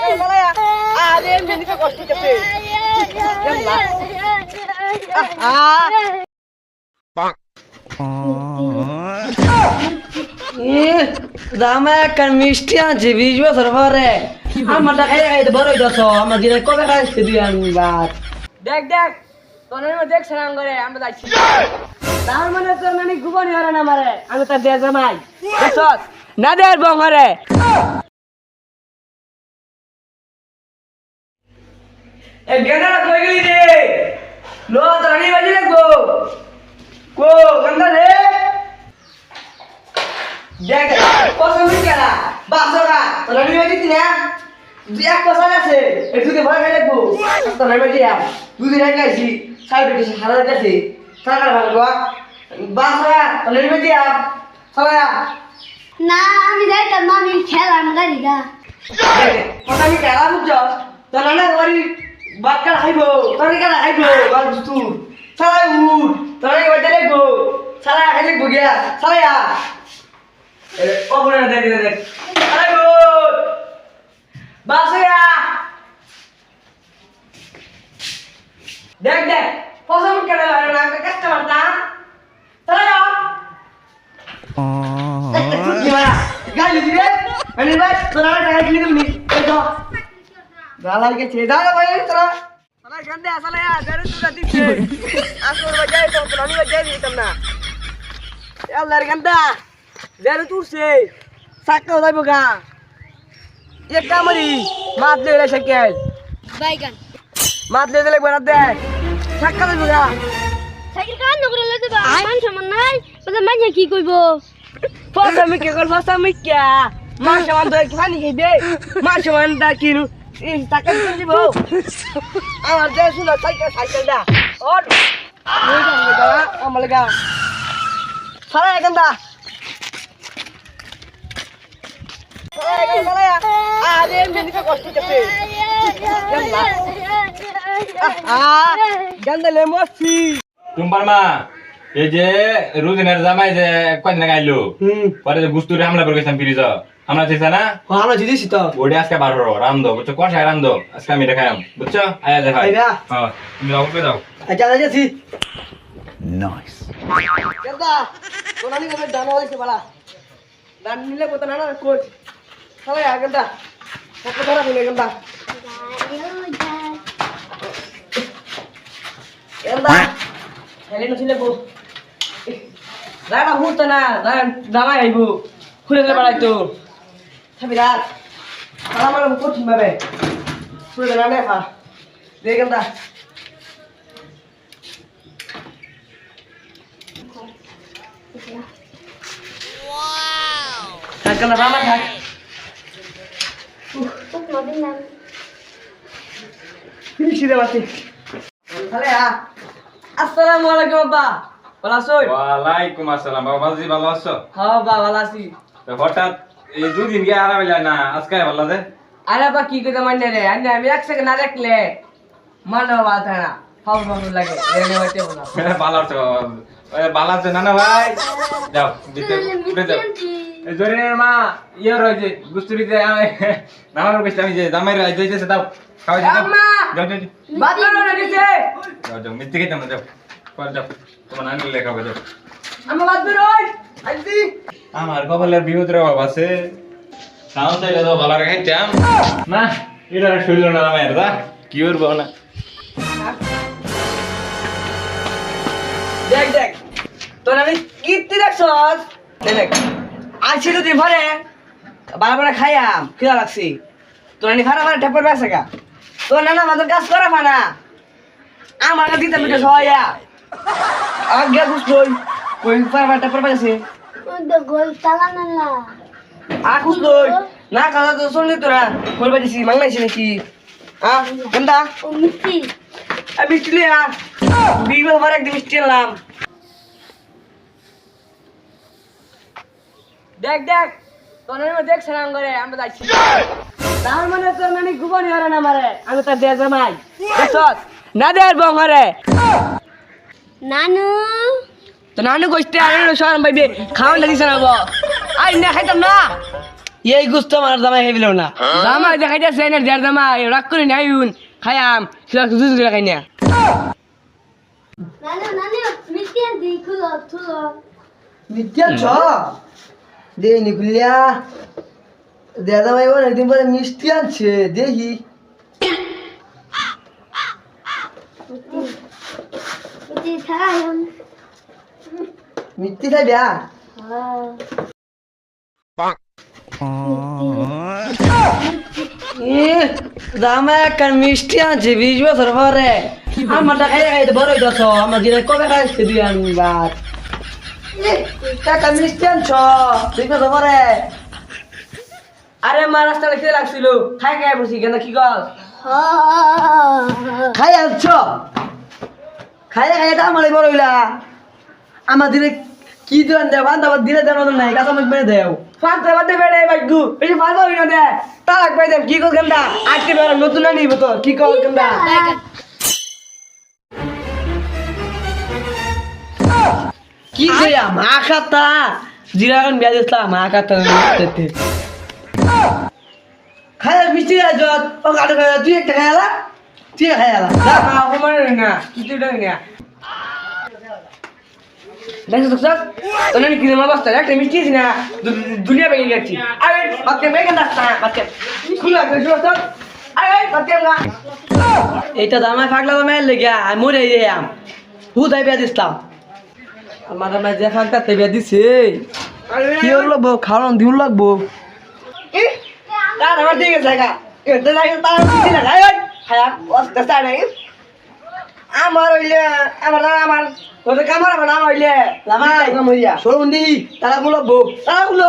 আরে মেনিকে কষ্ট করতে দামে একটা মিষ্টি আনছি 20 বছর পরে আমার খাই খাইতে বড় হইতেছ আমার দিনে কবে খাইছি দুই আনবার দেখ দেখ তোর দেখ সারাম করে আমরা যাচ্ছি তার মানে তোর নানি গুবনি হরে না মারে আমি তার দেয়া জামাই দেখছস না দেয়ার বং হরে এ গেন্দাটা কই গেলি রে লো তোর নানি বাজি লাগবো কো গেন্দা রে দেখ পছন্দ কেনা বাসরা তোর নানি বাজি না তুই এক কথা আছে একটু ভয় খাই লাগবো তোর নানি বাজি দুদিন আগে আইছি সাইডে কিছু হারা যাচ্ছে টাকা ভালো বাসরা তোর নানি বাজি সবাই না আমি যাইতাম না আমি খেলাম গাড়িটা কথা কি খেলা বুঝছস তোর নানা বাড়ি বাক্কা খাইবো তোর কেনা খাইবো বাল বুঝতু সালাই উঠ তোর নানি বাড়ি লাগবো সালাই খাইলে গিয়া সালাই এ ওপরে দেখ দেখ দেখ সালাই উঠ বাসয়া দেখ দেখ পছন্দ কেন হয় না কাস্টমার তা সালাই gimana? Gali dire? Ani bhai, tora টাকা দিলি তুমি দেখো গালার কে ছেড়ে দাও ভাই তোরা সালা গন্ডে আসলে আরে তুই দিছে আসর বাজাই তো আমি বাজাই দিতাম না আল্লাহর গন্ডা যারে তুরছে সাকা যাইবো গা এক কামরি মাত লইলে সাইকেল বাইগান মাত লইলে লাগবে না দে সাকা যাইবো গা সাইকেল কান নকরে লইতে বা মান সমান নাই বলে মানে কি কইবো Fasa mi kekal fasa mi kya? Masya Allah tu kani hide. Masya Allah dah kinu. Takkan tu bo. Amar jaya sudah cycle dah. Or. Ni kan lega, amal lega. Salah kan dah. Salah ya. Ada yang ni kau kosti kete. Jangan. Ganda lemosi. টুম্পার মা এই যে রুদিনের জামাই যে কয়দিন আগে আইলো পরে যে গুস্তুরে হামলা করে গেছিলাম ফিরিজ আমরা চাইছা না Halo jadi situ. ওটা আজকে বার হলো রামদো বুঝছো কষায় রামদো আজকে আমি এটা খাইলাম বুঝছো আয়া দেখা Aida. হ্যাঁ তুমি যাও করে যাও Aja aja sih. Nice. Ganda. Kau nanti kau dana oleh siapa? Dan nilai kau tanah nak coach. Salah ya ganda. Kau tanah nilai ganda. Ganda. Kali nu sila bu. Rana hut na, rana damai ibu. Kulit lebar itu. Tapi dah. Kalau malam coach babe. Kulit nane ha. Dia ganda. Tak kena ramah tak. তুই নবীন নাম Ini sih dah mati. Salah ya. Assalamualaikum Abba. Bala soy. ওয়ালাইকুম আসসালাম বাবা বাজি ভালো আছো Ha Abba bala si. তো হঠাৎ এই দুদিন গিয়ে আরামে যায় না আজকে ভালো যে Ada apa ki kita mana re? Anda আমি এক সেকেন্ড না দেখলে মানো বাত না। ফাউল ফাউল লাগে। এনে হইতে বলা। ভালো আছো ভালো আছে না না ভাই যাও দিতে উঠে যাও এই জরিনের মা ইয়ে রয়েছে গুস্তুরিতে নামার বেশি আমি যে জামাই যাইতেছে দাও খাওয়া যাও আম্মা! যাও যাও বাত করো না দিতে। যাও যাও মিথ্যে খেতাম না যাও পরে যাও তোমার নানি লেখা হবে যাও আমরা বাত বেরোই। আইছি। আমার কপালের বিপদের অভাব আছে খাওয়া চাইলে তো ভালো রেখে খাইতাম না এটা শরীর না আমার দা কি করবো না দেখ দেখ। তোর আমি কীর্তি দেখছস? দেখ। আইছি তো তুই ভরে। বারবার খাইয়াম। খিদা লাগছি। তোর আমি ভাড়া ভাড়া ঠেপর বেসে গা। তোর নানা মাদের কাজ করে ফানা। আমার কাছে দিতে মিটে সহায়া। আগে বুঝলই। কই ভাড়া ঠেপর বেসে। ওই তো গোল তালা না আকুস লই। না কাজা তো শুনলি তোরা। কই বাজিছি মাংলাইছি নাকি? কেনটা? ও মিষ্টি মিষ্টি লিয়া। বিগল ভরে একদিন মিষ্টি আনলাম। দেখ দেখ। তোর নানি দেখ সারাম করে আমরা যাচ্ছি। তার মানে তোর নানি গুবনি হরে না মারে আমি তার দেয়া জামাই দেখছস না দেয়ার বং হরে নানু তো নানু কইতে আরে শরম পাইবে খাওয়ান দিছ না গো আই না খাইতাম না এই গুস্ত আমার জামাই খাইবিল না জামাই দেখাইতেছে না যার জামাই রাগ করে নাই উন খায়াম সেটা জুজু দেখাই না নানু নানু মিষ্টি আনছি খুলো খুলো মিথ্যা ছ দে নিকুলিয়া দাদা ভাই অনেকদিন পরে মিষ্টি আনছে দেখি মিষ্টি খাইম মিষ্টি খাইবি জামাই একটা মিষ্টি আনছে 20 বছর পরে আমারটা খাই খাইতে বড় হইতেছ আমার দিনে কবে খাইছে দুই আনবার একটা মিষ্টি আনছ 20 বছর পরে আরে মা রাস্তা খেতে লাগছিল খাই খাই বসি কেন কি কর খাই আনছ খাই খাই তো আমার বড় হইলা আমার দিনে কি দেন দেব আবার দিনে দেন নাই কাঁচা মাছ মেরে দেও ফালতে বাদে বেড়ে বাইগু এই যে ফালতে হই না দে তালাক পাই দেব কি কর গন্দা আজকে বের নতুন নিব তো কি কর গন্দা কি কইয়া মা খাতা জিরা গান বিয়া দিছলা মা খাতা দিতে খায় মিষ্টি রাজত ও কাটা খায় তুই একটা খায়ালা তুই খায়ালা না মা অপমান না কিছু ডাই না দেখছ তো স্যার তোনে কি মা বাস্তা একটা মিষ্টি আছে না দুনিয়া ভেঙে গেছি আরে বাচ্চা ভেঙে না বাচ্চা খুলা গেছ তো আরে বাচ্চা না এইটা দামা ফাগলা দামা লেগা আমি মরে যাইম হুদাই বিয়া দিছলাম আমার দামা যে ফাগটা তে বিয়া দিছে কি লাগবো খাওয়ান দিউল লাগবো তার আমার দিকে জায়গা এটা লাগে তার দিকে লাগাই খায়া অস্ত সাড়ে আমার হইলে আমার ওদের কামার বানা হইলে লামাই মরিয়া সরুন দি তারা গুলো তারা গুলো